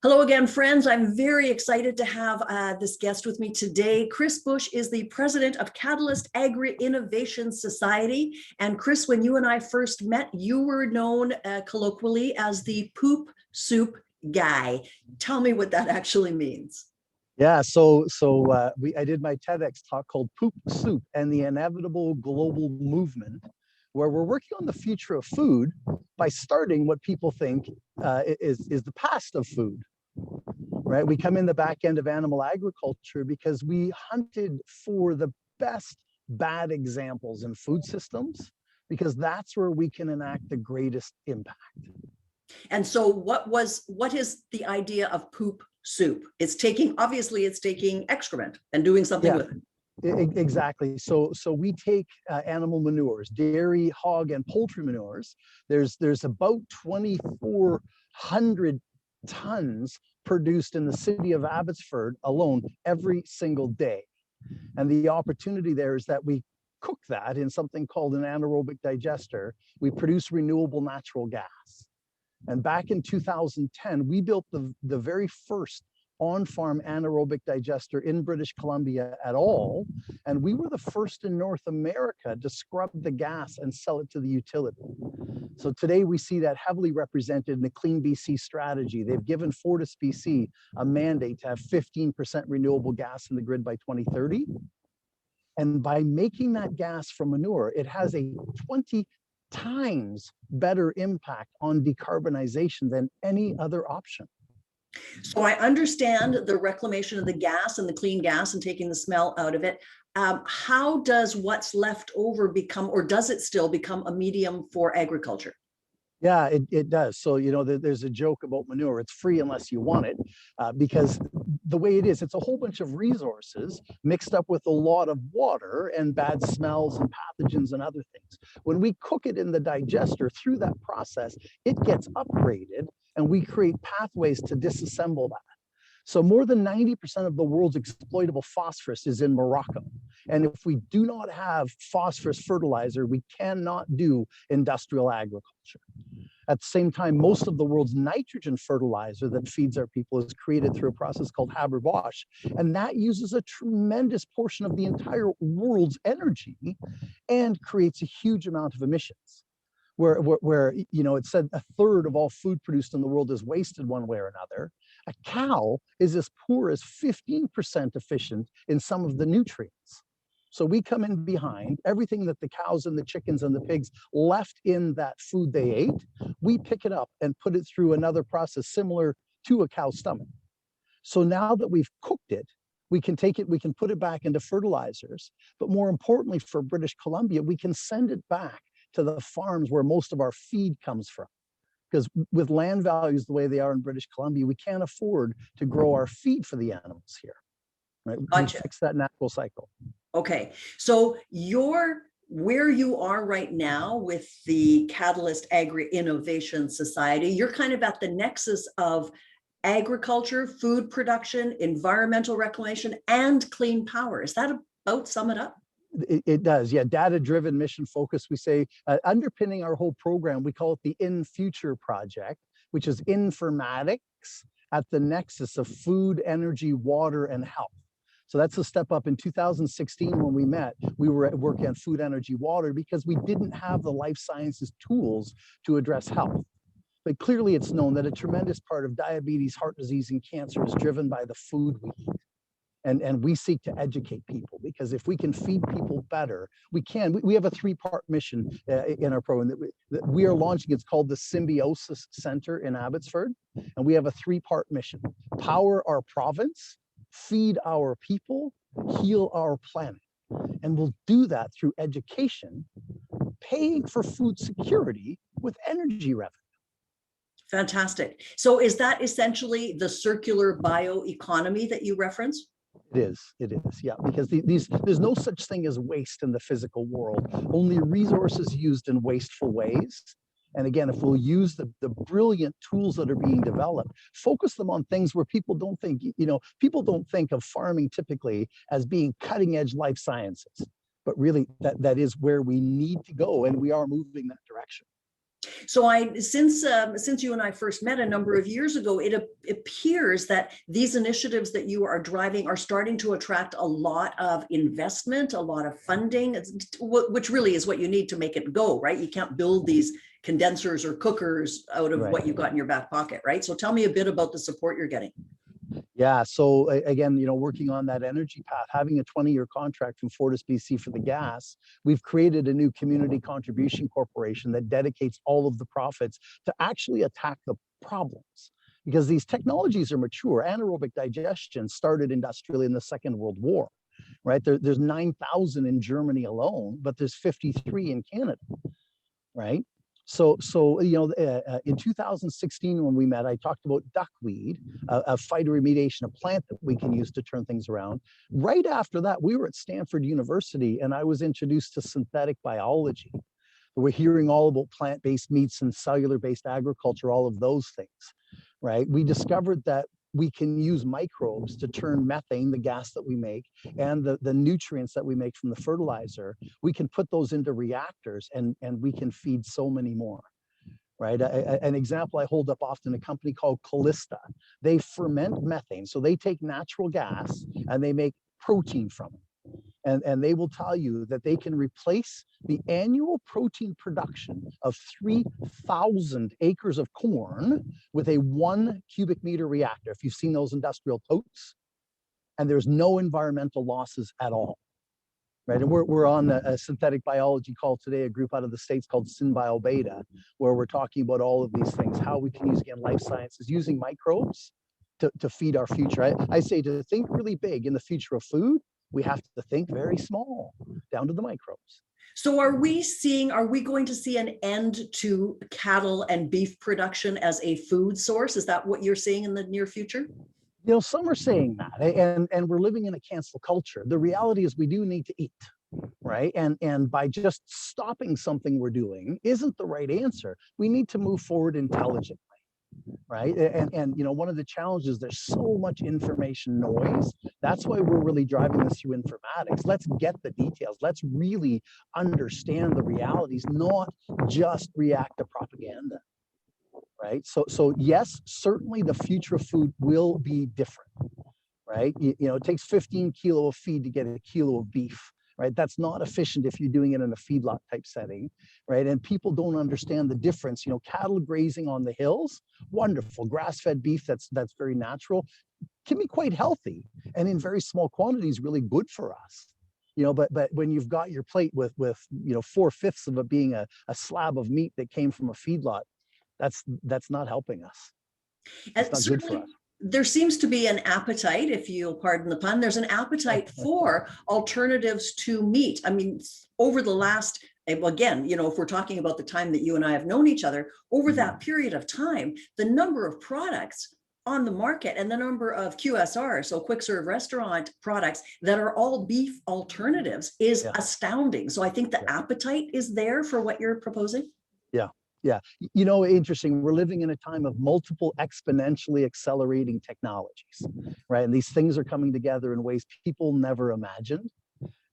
Hello again, friends. I'm very excited to have this guest with me today. Chris Bush is the president of Catalyst Agri-Innovation Society. And Chris, when you and I first met, you were known colloquially as the poop soup guy. Tell me what that actually means. Yeah, I did my TEDx talk called Poop Soup and the Inevitable Global Movement, where we're working on the future of food by starting what people think is the past of food, right? We come in the back end of animal agriculture because we hunted for the best bad examples in food systems, because that's where we can enact the greatest impact. And so what is the idea of poop soup? Obviously it's taking excrement and doing something with it. Exactly. So we take animal manures, dairy, hog, and poultry manures. There's about 2,400 tons produced in the city of Abbotsford alone every single day. And the opportunity there is that we cook that in something called an anaerobic digester. We produce renewable natural gas. And back in 2010, we built the very first on-farm anaerobic digester in British Columbia at all. And we were the first in North America to scrub the gas and sell it to the utility. So today we see that heavily represented in the Clean BC strategy. They've given FortisBC a mandate to have 15% renewable gas in the grid by 2030. And by making that gas from manure, it has a 20 times better impact on decarbonization than any other option. So I understand the reclamation of the gas and the clean gas and taking the smell out of it. How does what's left over become, or does it still become, a medium for agriculture? Yeah, it does. So, there's a joke about manure. It's free unless you want it, because the way it is, it's a whole bunch of resources mixed up with a lot of water and bad smells and pathogens and other things. When we cook it in the digester, through that process, it gets upgraded and we create pathways to disassemble that. So more than 90% of the world's exploitable phosphorus is in Morocco. And if we do not have phosphorus fertilizer, we cannot do industrial agriculture. At the same time, most of the world's nitrogen fertilizer that feeds our people is created through a process called Haber-Bosch. And that uses a tremendous portion of the entire world's energy and creates a huge amount of emissions. Where it said a third of all food produced in the world is wasted one way or another. A cow is as poor as 15% efficient in some of the nutrients. So we come in behind everything that the cows and the chickens and the pigs left in that food they ate. We pick it up and put it through another process similar to a cow's stomach. So now that we've cooked it, we can take it, we can put it back into fertilizers. But more importantly, for British Columbia, we can send it back to the farms where most of our feed comes from. Because with land values the way they are in British Columbia, we can't afford to grow our feed for the animals here. Right? Gotcha. We fix that natural cycle. Okay, so where you are right now with the Catalyst Agri-Innovation Society, you're kind of at the nexus of agriculture, food production, environmental reclamation, and clean power. Is that about sum it up? It does, yeah. Data-driven, mission focus. We say underpinning our whole program, we call it the In Future Project, which is informatics at the nexus of food, energy, water, and health. So that's a step up. In 2016, when we met, we were working on food, energy, water, because we didn't have the life sciences tools to address health. But clearly it's known that a tremendous part of diabetes, heart disease, and cancer is driven by the food we eat. And we seek to educate people, because if we can feed people better, we can. We have a three-part mission in our program that we are launching. It's called the Symbiosis Center in Abbotsford. And we have a three-part mission: power our province, feed our people, heal our planet. And we'll do that through education, paying for food security with energy revenue. Fantastic. So is that essentially the circular bioeconomy that you reference? It is, yeah, because there's no such thing as waste in the physical world, only resources used in wasteful ways. And again, if we'll use the brilliant tools that are being developed, focus them on things where people don't think, people don't think of farming typically as being cutting edge life sciences, but really that is where we need to go, and we are moving that direction. So since you and I first met a number of years ago, it appears that these initiatives that you are driving are starting to attract a lot of investment, a lot of funding, which really is what you need to make it go, right? You can't build these condensers or cookers out of Right. what you've got in your back pocket, right? So tell me a bit about the support you're getting. Yeah. So again, working on that energy path, having a 20-year contract from Fortis BC for the gas, we've created a new community contribution corporation that dedicates all of the profits to actually attack the problems. Because these technologies are mature. Anaerobic digestion started industrially in the Second World War, right? There's 9,000 in Germany alone, but there's 53 in Canada, right? So in 2016 when we met, I talked about duckweed, a phytoremediation, a plant that we can use to turn things around. Right after that, we were at Stanford University, and I was introduced to synthetic biology. We're hearing all about plant-based meats and cellular-based agriculture, all of those things, right? We discovered that we can use microbes to turn methane, the gas that we make, and the nutrients that we make from the fertilizer. We can put those into reactors, and we can feed so many more, right? An example I hold up often, a company called Callista. They ferment methane. So they take natural gas and they make protein from it. And they will tell you that they can replace the annual protein production of 3,000 acres of corn with a 1 cubic meter reactor, if you've seen those industrial totes, and there's no environmental losses at all, right? And we're on a synthetic biology call today, a group out of the States called SynBioBeta, where we're talking about all of these things, how we can use, again, life sciences, using microbes to feed our future. I say to think really big in the future of food, we have to think very small, down to the microbes. So are we going to see an end to cattle and beef production as a food source? Is that what you're seeing in the near future? Some are saying that, and we're living in a cancel culture. The reality is we do need to eat, right? And by just stopping something we're doing isn't the right answer. We need to move forward intelligently, right? And one of the challenges, there's so much information noise. That's why we're really driving this through informatics. Let's get the details. Let's really understand the realities, not just react to propaganda, right? So yes, certainly the future of food will be different, right? It takes 15 kilo of feed to get a kilo of beef, right? That's not efficient if you're doing it in a feedlot type setting, right? And people don't understand the difference. Cattle grazing on the hills, wonderful. Grass-fed beef, that's very natural, can be quite healthy, and in very small quantities, really good for us. But when you've got your plate with 4/5 of it being a slab of meat that came from a feedlot, that's not helping us. It's not good for us. There seems to be an appetite, if you'll pardon the pun, there's an appetite for alternatives to meat. I mean, over the last, again, if we're talking about the time that you and I have known each other, over that period of time, the number of products on the market and the number of QSR, so quick serve restaurant products that are all beef alternatives is astounding. So I think the appetite is there for what you're proposing. Yeah. Yeah. Interesting. We're living in a time of multiple exponentially accelerating technologies, right? And these things are coming together in ways people never imagined,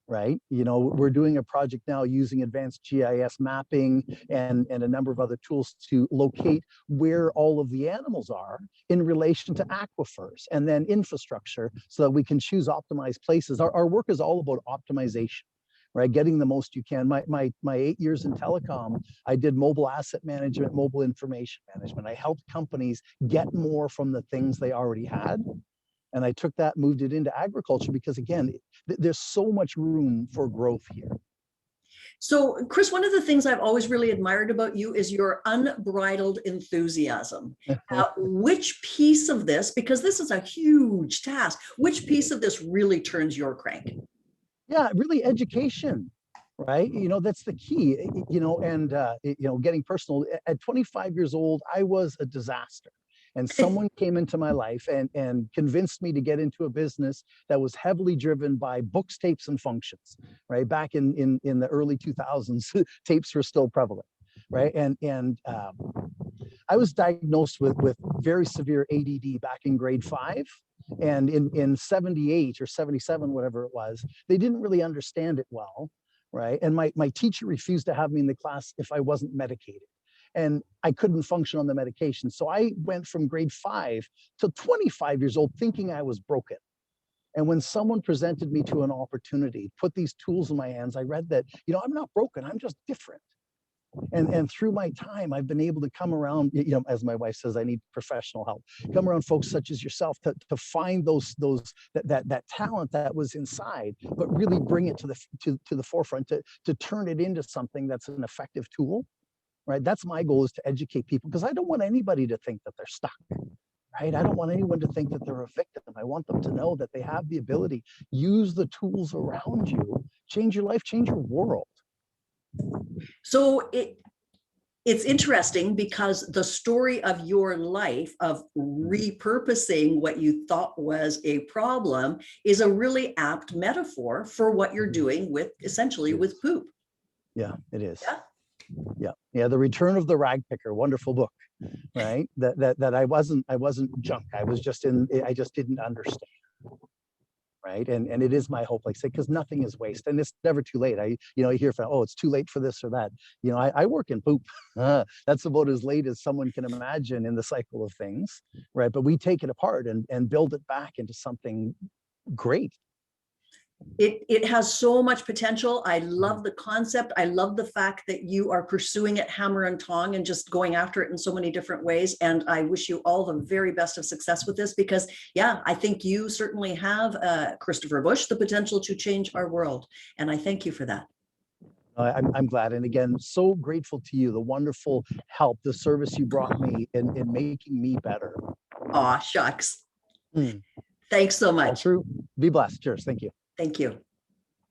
right? We're doing a project now using advanced GIS mapping and a number of other tools to locate where all of the animals are in relation to aquifers and then infrastructure so that we can choose optimized places. Our work is all about optimization, right? Getting the most you can. My 8 years in telecom, I did mobile asset management, mobile information management. I helped companies get more from the things they already had. And I took that, moved it into agriculture because, again, there's so much room for growth here. So, Chris, one of the things I've always really admired about you is your unbridled enthusiasm. Which piece of this, because this is a huge task, which piece of this really turns your crank? Yeah, really education, right? That's the key, and getting personal. At 25 years old, I was a disaster. And someone came into my life and convinced me to get into a business that was heavily driven by books, tapes, and functions, right? Back in the early 2000s, tapes were still prevalent, right? And I was diagnosed with very severe ADD back in grade 5. And in 78 or 77, whatever it was, they didn't really understand it well, right? And my teacher refused to have me in the class if I wasn't medicated. and I couldn't function on the medication. So I went from grade 5 to 25 years old thinking I was broken. And when someone presented me to an opportunity, put these tools in my hands, I read that, I'm not broken, I'm just different. And through my time, I've been able to come around, as my wife says, I need professional help. Come around folks such as yourself to find that talent that was inside, but really bring it to the forefront, to turn it into something that's an effective tool. Right. That's my goal, is to educate people, because I don't want anybody to think that they're stuck. Right. I don't want anyone to think that they're a victim. I want them to know that they have the ability. Use the tools around you, change your life, change your world. So it's interesting, because the story of your life of repurposing what you thought was a problem is a really apt metaphor for what you're doing with, essentially, with poop. Yeah, it is. Yeah. Yeah. The Return of the Rag Picker, wonderful book, right? That I wasn't junk. I just didn't understand. Right. And it is my hope, like I say, because nothing is waste, and it's never too late. I hear from, oh, it's too late for this or that. I work in poop. That's about as late as someone can imagine in the cycle of things. Right. But we take it apart and build it back into something great. It has so much potential. I love the concept. I love the fact that you are pursuing it hammer and tong and just going after it in so many different ways. And I wish you all the very best of success with this, because I think you certainly have, Christopher Bush, the potential to change our world. And I thank you for that. I'm glad. And again, so grateful to you, the wonderful help, the service you brought me in making me better. Aw, shucks. Thanks so All much. true. Be blessed. Cheers. Thank you. Thank you.